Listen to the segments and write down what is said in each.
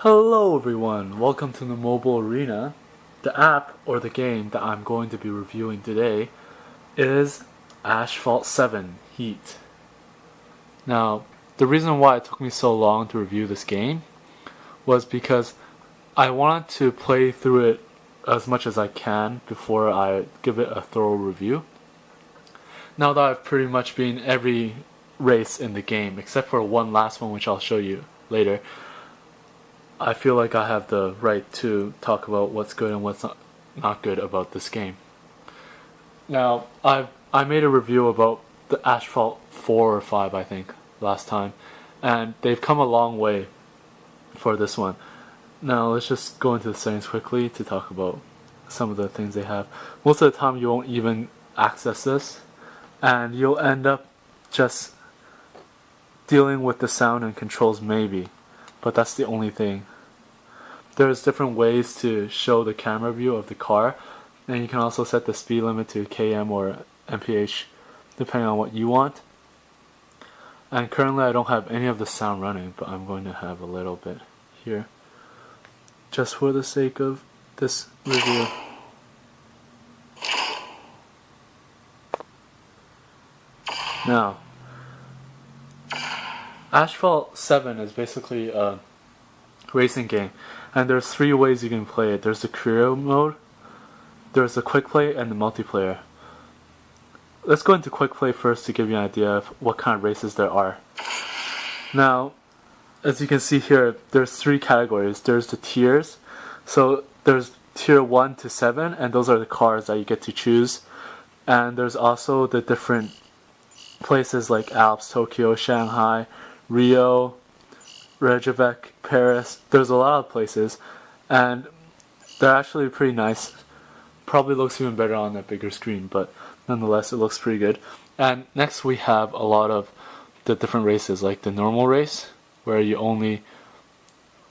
Hello everyone, welcome to the mobile arena. The app or the game that I'm going to be reviewing today is Asphalt 7 Heat. Now, the reason why it took me so long to review this game was because I wanted to play through it as much as I can before I give it a thorough review. Now that I've pretty much been every race in the game except for one last one which I'll show you later, I feel like I have the right to talk about what's good and what's not good about this game. Now, I made a review about the Asphalt 4 or 5, I think, last time, and they've come a long way for this one. Now, let's just go into the settings quickly to talk about some of the things they have. Most of the time, you won't even access this, and you'll end up just dealing with the sound and controls maybe, but that's the only thing. There's different ways to show the camera view of the car, and you can also set the speed limit to km or mph depending on what you want. And currently I don't have any of the sound running, but I'm going to have a little bit here just for the sake of this review. Now, Asphalt 7 is basically a racing game, and there's three ways you can play it. There's the career mode, there's the quick play, and the multiplayer. Let's go into quick play first to give you an idea of what kind of races there are. Now, as you can see here, there's three categories. There's the tiers, so there's tier 1 to 7, and those are the cars that you get to choose. And there's also the different places like Alps, Tokyo, Shanghai, Rio, Reykjavik, Paris. There's a lot of places, and they're actually pretty nice. Probably looks even better on a bigger screen, but nonetheless it looks pretty good. And next we have a lot of the different races, like the normal race, where you only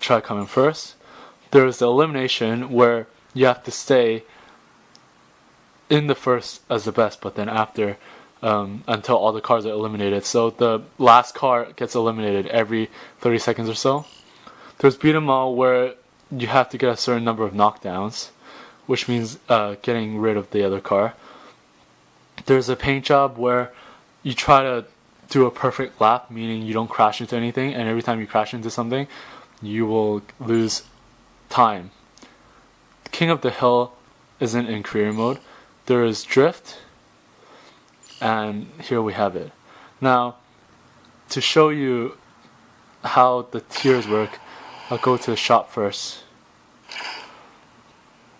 try coming first. There's the elimination, where you have to stay in the first as the best, but then after until all the cars are eliminated. So the last car gets eliminated every 30 seconds or so. There's beat 'em all, where you have to get a certain number of knockdowns, which means getting rid of the other car. There's a paint job, where you try to do a perfect lap, meaning you don't crash into anything, and every time you crash into something you will lose time. King of the Hill isn't in career mode. There is drift, and here we have it. Now, to show you how the tiers work, I'll go to the shop first.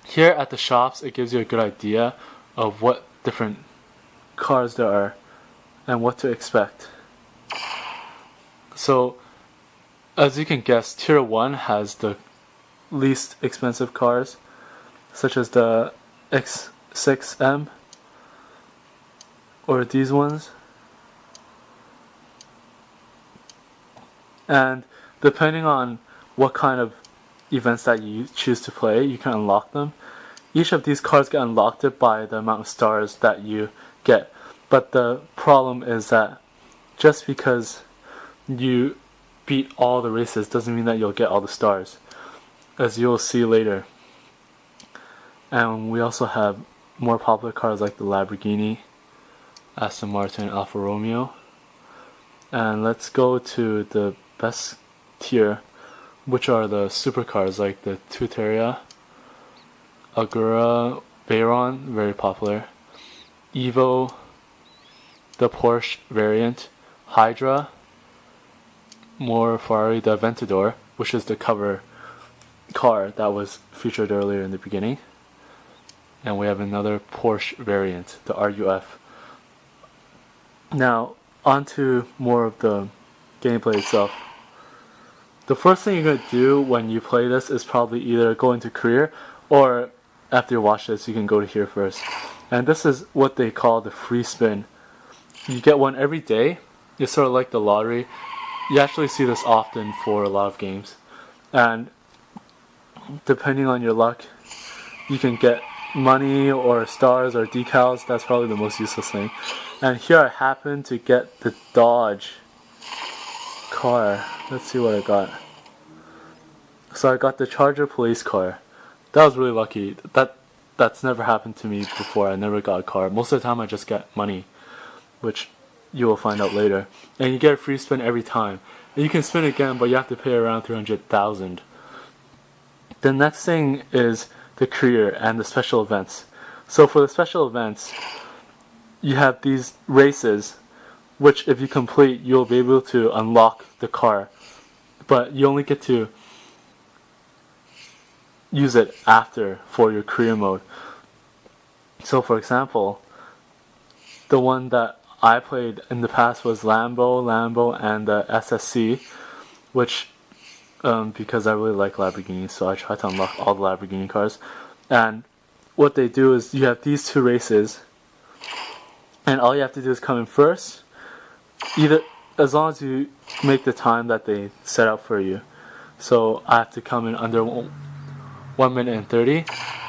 Here at the shops, it gives you a good idea of what different cars there are and what to expect. So, as you can guess, tier 1 has the least expensive cars, such as the X6M or these ones. And depending on what kind of events that you choose to play, you can unlock them. Each of these cars get unlocked by the amount of stars that you get. But the problem is that just because you beat all the races doesn't mean that you'll get all the stars, as you'll see later. And we also have more popular cars like the Lamborghini, Aston Martin, Alfa Romeo. And let's go to the best tier, which are the supercars like the Tuteria, Agura, Veyron, very popular, Evo, the Porsche variant, Hydra, more Ferrari, the Aventador, which is the cover car that was featured earlier in the beginning, and we have another Porsche variant, the RUF. Now, on to more of the gameplay itself. The first thing you're going to do when you play this is probably either go into career, or after you watch this you can go to here first. And this is what they call the free spin. You get one every day. It's sort of like the lottery. You actually see this often for a lot of games, and depending on your luck you can get money or stars or decals. That's probably the most useless thing. And here I happen to get the Dodge car. Let's see what I got. So I got the Charger police car. That was really lucky. That's never happened to me before. I never got a car. Most of the time I just get money, which you will find out later. And you get a free spin every time. And you can spin again, but you have to pay around 300,000. The next thing is the career and the special events. So for the special events, you have these races, which if you complete, you'll be able to unlock the car. But you only get to use it after for your career mode. So for example, the one that I played in the past was Lambo, and the SSC, which because I really like Lamborghinis, so I try to unlock all the Lamborghini cars. And what they do is you have these two races, and all you have to do is come in first, either as long as you make the time that they set out for you. So I have to come in under 1 minute and 30.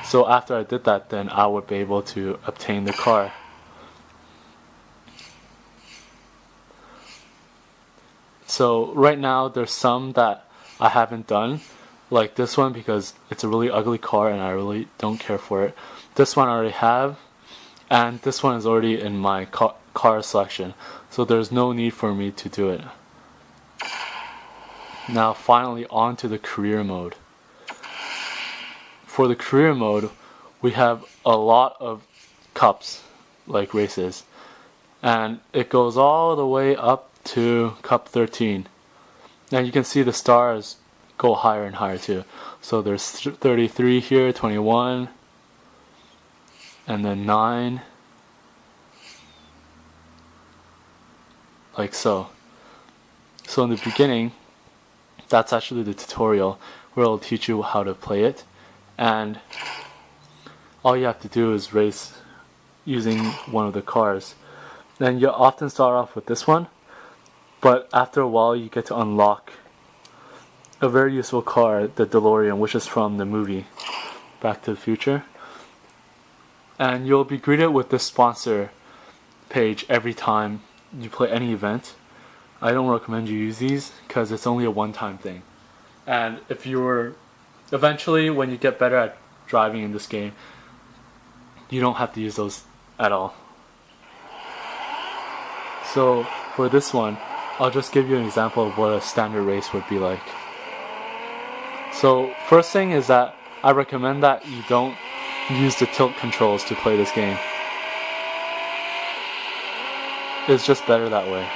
So after I did that, then I would be able to obtain the car. So right now there's some that I haven't done, like this one, because it's a really ugly car and I really don't care for it. This one I already have, and this one is already in my car selection, so there's no need for me to do it. Now finally on to the career mode. For the career mode, we have a lot of cups, like races, and it goes all the way up to Cup 13. And you can see the stars go higher and higher too. So there's 33 here, 21, and then 9, like so. So in the beginning, that's actually the tutorial where it'll teach you how to play it, and all you have to do is race using one of the cars. Then you often start off with this one, but after a while you get to unlock a very useful car, the DeLorean, which is from the movie Back to the Future. And you'll be greeted with this sponsor page every time you play any event. I don't recommend you use these because it's only a one-time thing. And if you're eventually, when you get better at driving in this game, you don't have to use those at all. So for this one, I'll just give you an example of what a standard race would be like. So first thing is that I recommend that you don't use the tilt controls to play this game. It's just better that way.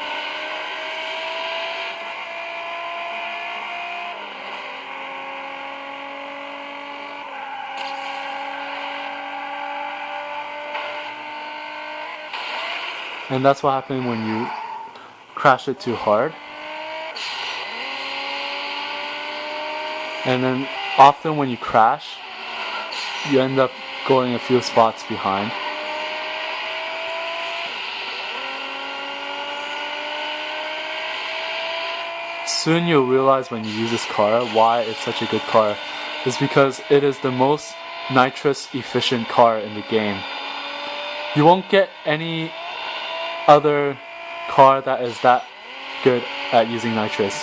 And that's what happens when you crash it too hard. And then often when you crash, you end up going a few spots behind. Soon you'll realize when you use this car why it's such a good car. It's because it is the most nitrous efficient car in the game. You won't get any other car that is that good at using nitrous.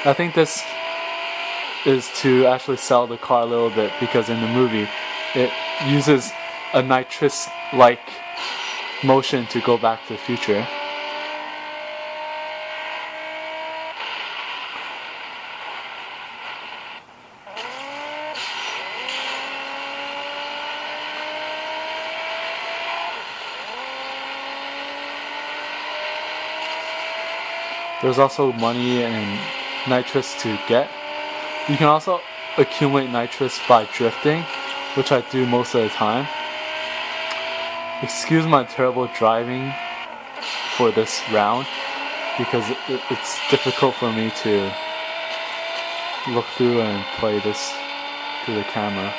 I think this is to actually sell the car a little bit, because in the movie it uses a nitrous-like motion to go back to the future. There's also money and nitrous to get. You can also accumulate nitrous by drifting, which I do most of the time. Excuse my terrible driving for this round, because it's difficult for me to look through and play this through the camera.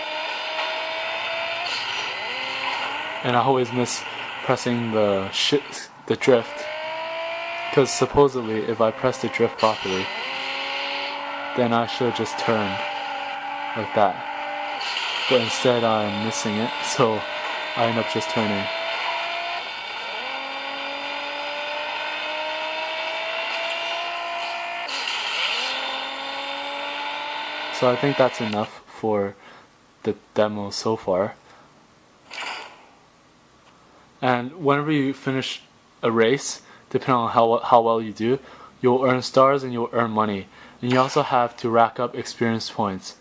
And I always miss pressing the drift, because supposedly if I press the drift properly, then I should just turn like that. But instead I'm missing it, so I end up just turning. So I think that's enough for the demo so far. And whenever you finish a race, depending on how well you do, you'll earn stars and you'll earn money. And you also have to rack up experience points.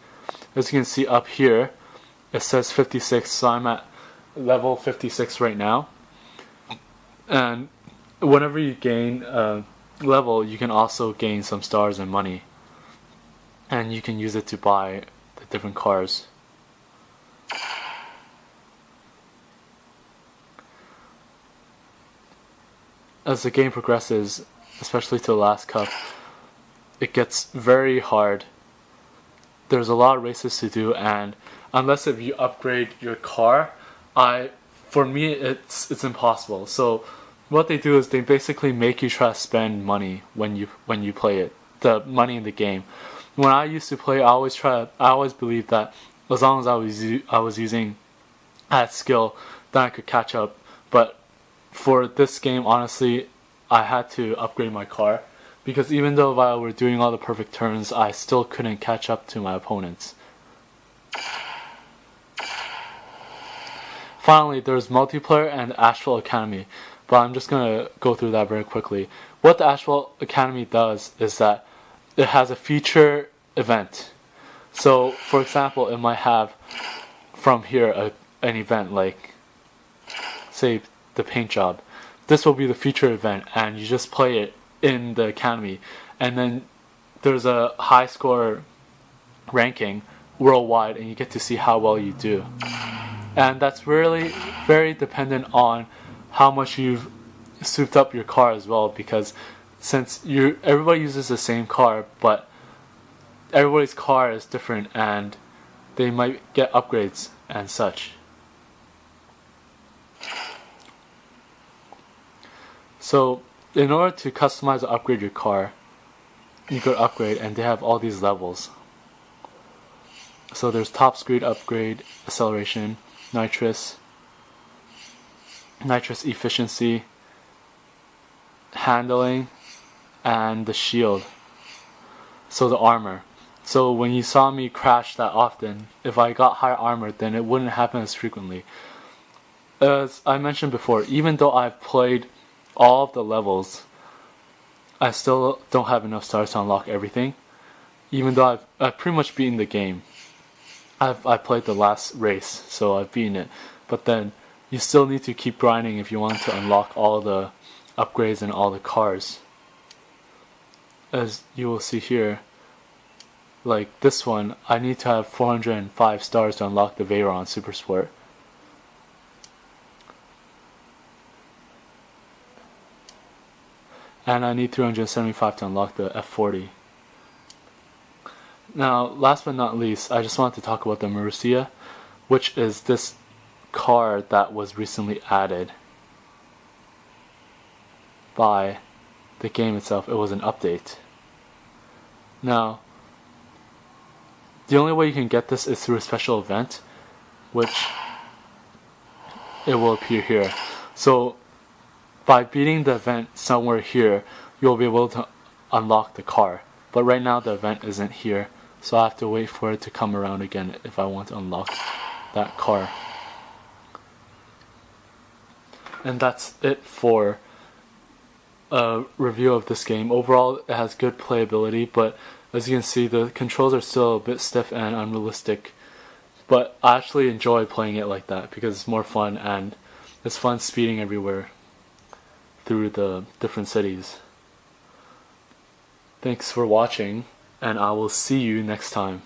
As you can see up here, it says 56, so I'm at level 56 right now. And whenever you gain a level, you can also gain some stars and money. And you can use it to buy the different cars. As the game progresses, especially to the last cup, it gets very hard. There's a lot of races to do, and unless if you upgrade your car, for me it's impossible. So what they do is they basically make you try to spend money when you play it, the money in the game. When I used to play, I always believed that as long as I was using that skill, then I could catch up. But for this game, honestly, I had to upgrade my car, because even though if I were doing all the perfect turns, I still couldn't catch up to my opponents. Finally, there's multiplayer and Asphalt Academy, but I'm just going to go through that very quickly. What the Asphalt Academy does is that it has a feature event. So, for example, it might have from here an event like, say, the paint job. This will be the feature event, and you just play it in the academy, and then there's a high score ranking worldwide, and you get to see how well you do. And that's really very dependent on how much you've souped up your car as well, because since everybody uses the same car, but everybody's car is different and they might get upgrades and such. So in order to customize or upgrade your car, you go to upgrade, and they have all these levels. So there's top speed upgrade, acceleration, nitrous efficiency, handling, and the shield. So the armor. So when you saw me crash that often, if I got higher armor, then it wouldn't happen as frequently. As I mentioned before, even though I've played all of the levels, I still don't have enough stars to unlock everything. Even though I've pretty much beaten the game. I played the last race, so I've beaten it. But then you still need to keep grinding if you want to unlock all the upgrades and all the cars. As you will see here, like this one, I need to have 405 stars to unlock the Veyron Super Sport. And I need 375 to unlock the F40. Now, last but not least, I just want to talk about the Marussia, which is this car that was recently added by the game itself. It was an update. Now, the only way you can get this is through a special event, which it will appear here. So, by beating the event somewhere here, you'll be able to unlock the car. But right now the event isn't here, so I have to wait for it to come around again if I want to unlock that car. And that's it for a review of this game. Overall, it has good playability, but as you can see, the controls are still a bit stiff and unrealistic. But I actually enjoy playing it like that because it's more fun, and it's fun speeding everywhere through the different cities. Thanks for watching, and I will see you next time.